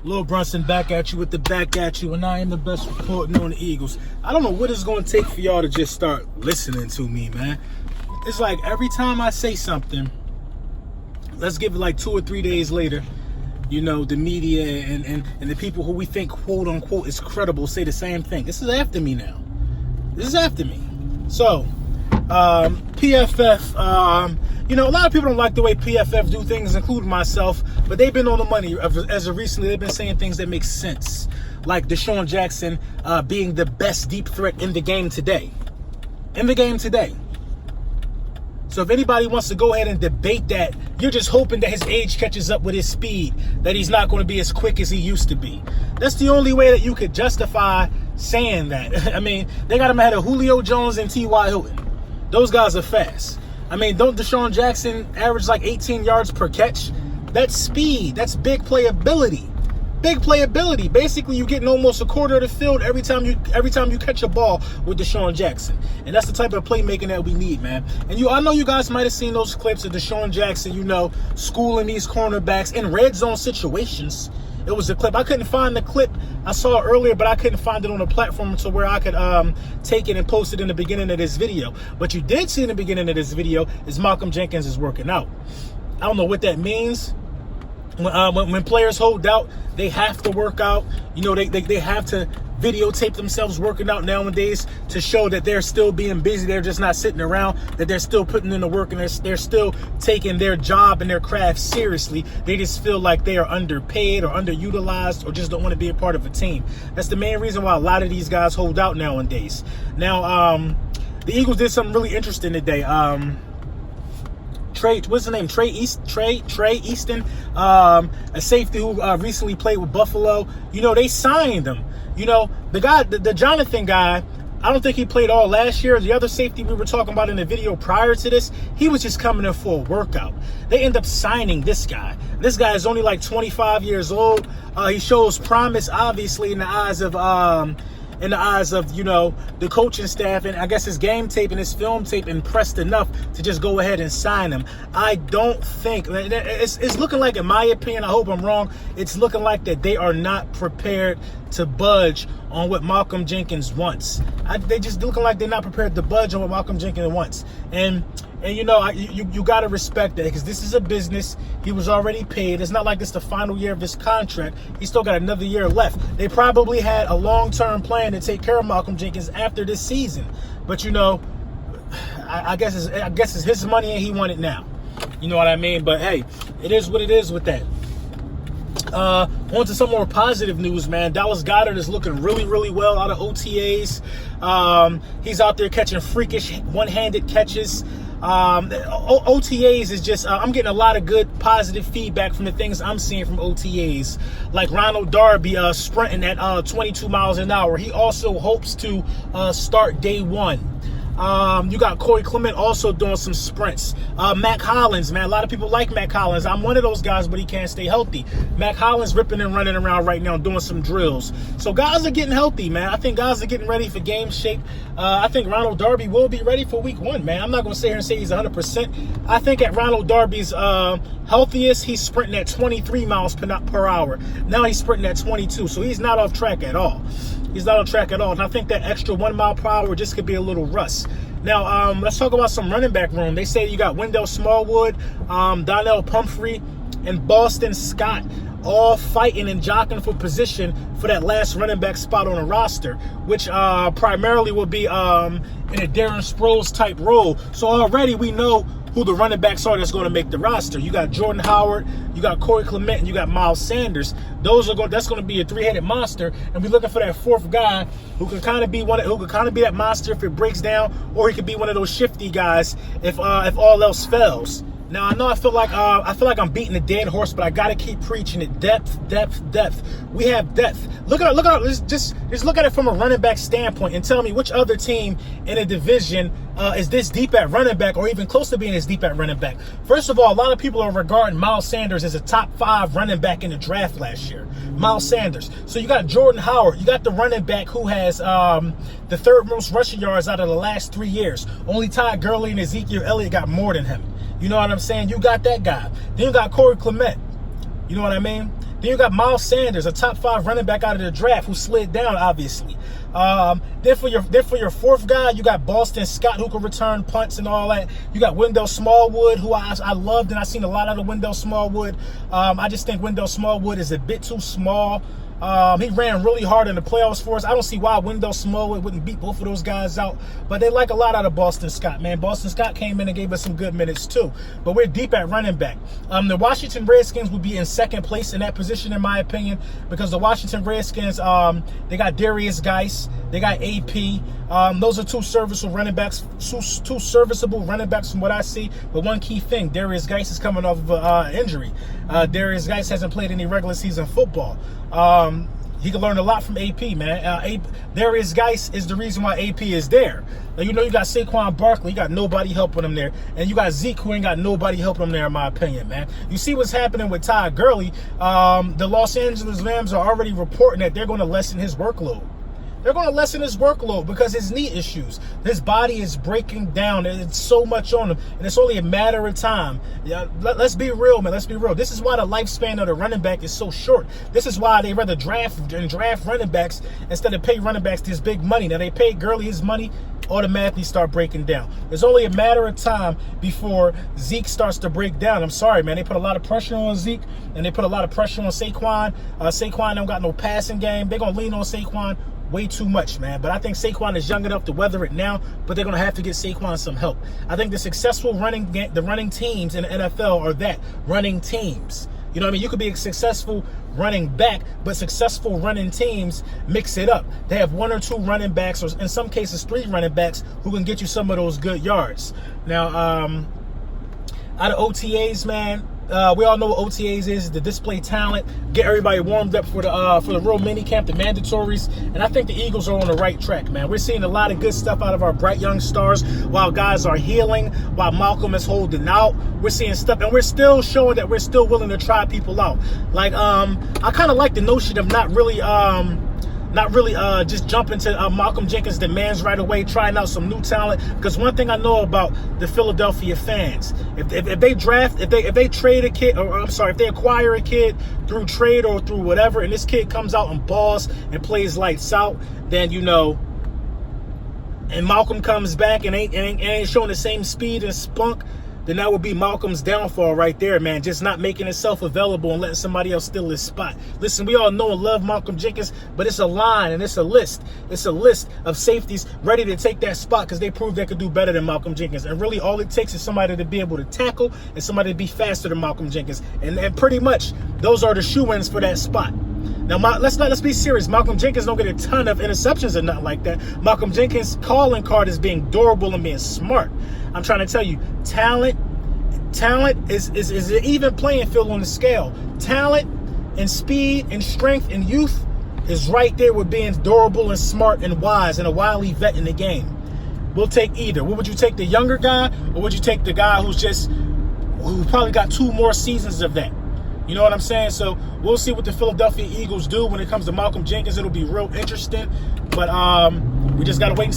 Lil Brunson back at you with the back at you, and I am the best reporting on the Eagles. I don't know what it's going to take for y'all to just start listening to me, man. It's like every time I say something, let's give it like 2 or 3 days later, you know, the media and the people who we think, quote unquote, is credible say the same thing. This is after me now. This is after me. So, PFF, you know, a lot of people don't like the way PFF do things, including myself, but they've been on the money. As of recently, they've been saying things that make sense, like Desean Jackson being the best deep threat in the game today. So if anybody wants to go ahead and debate that, you're just hoping that his age catches up with his speed, that he's not going to be as quick as he used to be. That's the only way that you could justify saying that. I mean, they got him ahead of Julio Jones and T.Y. Hilton. Those guys are fast. I mean, don't Desean Jackson average like 18 yards per catch? That's speed. That's big playability. Big playability. Basically, you're getting almost a quarter of the field every time you catch a ball with Desean Jackson. And that's the type of playmaking that we need, man. And I know you guys might have seen those clips of Desean Jackson, you know, schooling these cornerbacks in red zone situations. It was a clip. I couldn't find the clip. I saw it earlier, but I couldn't find it on a platform to where I could take it and post it in the beginning of this video. But you did see in the beginning of this video is Malcolm Jenkins is working out. I don't know what that means. When players hold out, they have to work out. You know, they have to videotape themselves working out nowadays to show that they're still being busy. They're just not sitting around, that they're still putting in the work, and they're still taking their job and their craft seriously. They just feel like they are underpaid or underutilized or just don't want to be a part of a team. That's the main reason why a lot of these guys hold out nowadays. Now, the Eagles did something really interesting today. What's his name? Trey Easton, a safety who recently played with Buffalo. You know, they signed him. You know, the guy, the Jonathan guy, I don't think he played all last year. The other safety we were talking about in the video prior to this, he was just coming in for a workout. They end up signing this guy. This guy is only like 25 years old. He shows promise, obviously, in the eyes of, you know, the coaching staff, and I guess his game tape and his film tape impressed enough to just go ahead and sign him. I don't think, it's looking like, in my opinion, I hope I'm wrong, it's looking like that they are not prepared to budge on what Malcolm Jenkins wants. They just looking like they're not prepared to budge on what Malcolm Jenkins wants. And you know, you got to respect that, because this is a business. He was already paid. It's not like it's the final year of his contract. He's still got another year left. They probably had a long-term plan to take care of Malcolm Jenkins after this season. But, you know, I guess it's his money and he won it now. You know what I mean? But, hey, it is what it is with that. On to some more positive news, man. Dallas Goedert is looking really, really well out of OTAs. He's out there catching freakish one-handed catches. OTAs is just, I'm getting a lot of good positive feedback from the things I'm seeing from OTAs. Like Ronald Darby sprinting at 22 miles an hour. He also hopes to start day one. You got Clement also doing some sprints. Mac Hollins, man, a lot of people like Mac Hollins. I'm one of those guys, but he can't stay healthy. Mac Hollins ripping and running around right now doing some drills. So guys are getting healthy, man. I think guys are getting ready for game shape. I think Ronald Darby will be ready for week 1, man. I'm not going to sit here and say he's 100%. I think at Ronald Darby's healthiest, he's sprinting at 23 miles per hour. Now he's sprinting at 22, so he's not off track at all. He's not on track at all. And I think that extra 1 mile per hour just could be a little rust. Now, let's talk about some running back room. They say you got Wendell Smallwood, Donnell Pumphrey, and Boston Scott all fighting and jockeying for position for that last running back spot on the roster, which primarily will be in a Darren Sproles type role. So already we know who the running backs are that's going to make the roster. You got Jordan Howard, you got Corey Clement, and you got Miles Sanders. That's going to be a three-headed monster, and we're looking for that fourth guy who can kind of be that monster if it breaks down, or he could be one of those shifty guys if all else fails. Now I know I feel like I'm beating a dead horse, but I gotta keep preaching it. Depth. We have depth. Look at just look at it from a running back standpoint and tell me which other team in a division is this deep at running back or even close to being as deep at running back. First of all, a lot of people are regarding Miles Sanders as a top 5 running back in the draft last year. Miles Sanders. So you got Jordan Howard. You got the running back who has the 3rd most rushing yards out of the last 3 years. Only Todd Gurley and Ezekiel Elliott got more than him. You know what I'm saying? You got that guy. Then you got Clement. You know what I mean? Then you got Miles Sanders, a top 5 running back out of the draft who slid down, obviously. Then for your 4th guy, you got Boston Scott, who can return punts and all that. You got Wendell Smallwood, who I loved, and I've seen a lot out of Wendell Smallwood. I just think Wendell Smallwood is a bit too small. He ran really hard in the playoffs for us. I don't see why Wendell Smallwood wouldn't beat both of those guys out, but they like a lot out of Boston Scott, man. Boston Scott came in and gave us some good minutes too, but we're deep at running back. The Washington Redskins would be in 2nd place in that position, in my opinion, because the Washington Redskins, they got Darius Geis, they got AP. Those are 2 serviceable running backs, two serviceable running backs from what I see. But one key thing, Darius Geis is coming off of injury. Darius Geis hasn't played any regular season football. He can learn a lot from AP, man. Darius Geis is the reason why AP is there. Now, you know, you got Saquon Barkley, you got nobody helping him there. And you got Zeke, who ain't got nobody helping him there, in my opinion, man. You see what's happening with Todd Gurley. The Los Angeles Rams are already reporting that they're going to lessen his workload. They're going to lessen his workload because his knee issues. His body is breaking down. It's so much on him, and it's only a matter of time. Yeah, let's be real, man. Let's be real. This is why the lifespan of the running back is so short. This is why they rather draft running backs instead of pay running backs this big money. Now, they pay Gurley his money, automatically start breaking down. It's only a matter of time before Zeke starts to break down. I'm sorry, man. They put a lot of pressure on Zeke, and they put a lot of pressure on Saquon. Saquon don't got no passing game. They're going to lean on Saquon way too much, man. But I think Saquon is young enough to weather it now, but they're going to have to get Saquon some help. I think the successful running teams in the NFL are that, running teams. You know what I mean? You could be a successful running back, but successful running teams mix it up. They have 1 or 2 running backs, or in some cases 3 running backs, who can get you some of those good yards. Now, out of OTAs, man, we all know what OTAs is, the display talent, get everybody warmed up for the real mini camp, the mandatories, and I think the Eagles are on the right track, man. We're seeing a lot of good stuff out of our bright young stars while guys are healing, while Malcolm is holding out. We're seeing stuff, and we're still showing that we're still willing to try people out. Like, I kind of like the notion of not really just jumping to Malcolm Jenkins' demands right away, trying out some new talent. Because one thing I know about the Philadelphia fans, if they trade a kid, if they acquire a kid through trade or through whatever, and this kid comes out and balls and plays lights out, then you know, and Malcolm comes back and ain't showing the same speed and spunk, then that would be Malcolm's downfall right there, man. Just not making himself available and letting somebody else steal his spot. Listen, we all know and love Malcolm Jenkins, but it's a line and it's a list. It's a list of safeties ready to take that spot because they proved they could do better than Malcolm Jenkins. And really all it takes is somebody to be able to tackle and somebody to be faster than Malcolm Jenkins. And pretty much those are the shoe-ins for that spot. Now, let's be serious. Malcolm Jenkins don't get a ton of interceptions or nothing like that. Malcolm Jenkins' calling card is being durable and being smart. I'm trying to tell you, talent is an even playing field on the scale. Talent and speed and strength and youth is right there with being durable and smart and wise and a wily vet in the game. We'll take either. What would you take, the younger guy, or would you take the guy who probably got 2 more seasons of that? You know what I'm saying? So we'll see what the Philadelphia Eagles do when it comes to Malcolm Jenkins. It'll be real interesting, but we just got to wait and see.